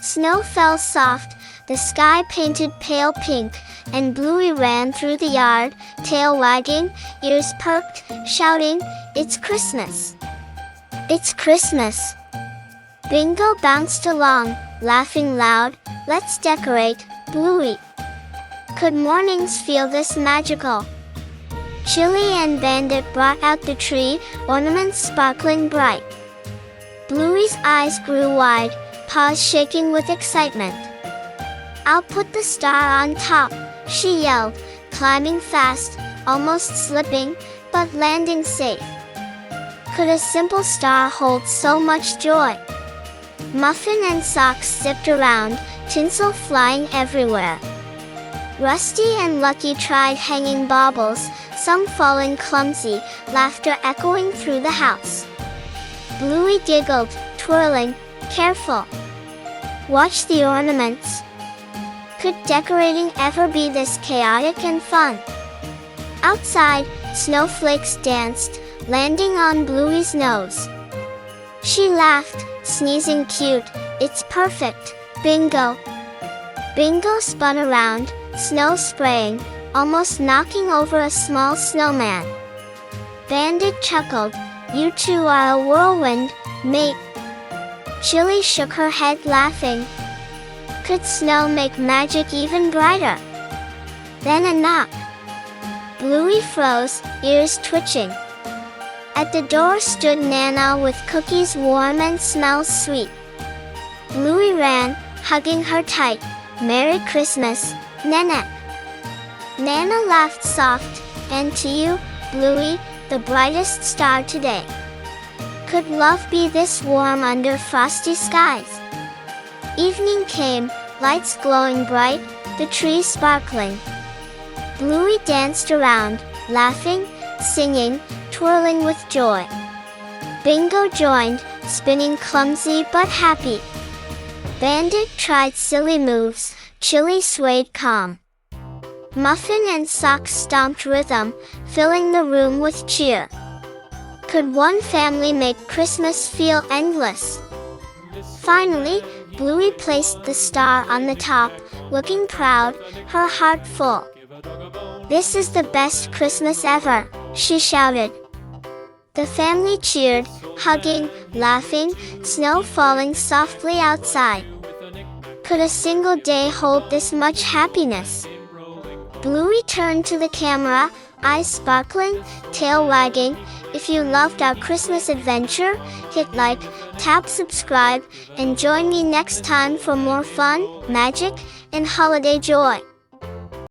Snow fell soft, the sky painted pale pink, and Bluey ran through the yard, tail wagging, ears perked, shouting, "It's Christmas! It's Christmas!" Bingo bounced along, laughing loud, "Let's decorate, Bluey." Could mornings feel this magical? Chilli and Bandit brought out the tree, ornaments sparkling bright. Bluey's eyes grew wide, paws shaking with excitement. "I'll put the star on top," she yelled, climbing fast, almost slipping, but landing safe. Could a simple star hold so much joy? Muffin and Socks zipped around, tinsel flying everywhere. Rusty and Lucky tried hanging baubles, some falling clumsy, laughter echoing through the house. Bluey giggled, twirling, "Careful! Watch the ornaments." Could decorating ever be this chaotic and fun? Outside, snowflakes danced, landing on Bluey's nose. She laughed, sneezing cute, "It's perfect, Bingo." Bingo spun around, snow spraying, almost knocking over a small snowman. Bandit chuckled, "You two are a whirlwind, mate." Chilli shook her head laughing. Could snow make magic even brighter? Then a knock. Bluey froze, ears twitching. At the door stood Nana with cookies warm and smells sweet. Bluey ran, hugging her tight. "Merry Christmas, Nana." Nana laughed soft, "And to you, Bluey, the brightest star today." Could love be this warm under frosty skies? Evening came, lights glowing bright, the tree sparkling. Bluey danced around, laughing, singing, twirling with joy. Bingo joined, spinning clumsy but happy. Bandit tried silly moves, Chilli swayed calm. Muffin and Socks stomped rhythm, filling the room with cheer. Could one family make Christmas feel endless? Finally, Bluey placed the star on the top, looking proud, her heart full. "This is the best Christmas ever," she shouted. The family cheered, hugging, laughing, snow falling softly outside. Could a single day hold this much happiness? Bluey turned to the camera, eyes sparkling, tail wagging. If you loved our Christmas adventure, hit like, tap subscribe, and join me next time for more fun, magic, and holiday joy.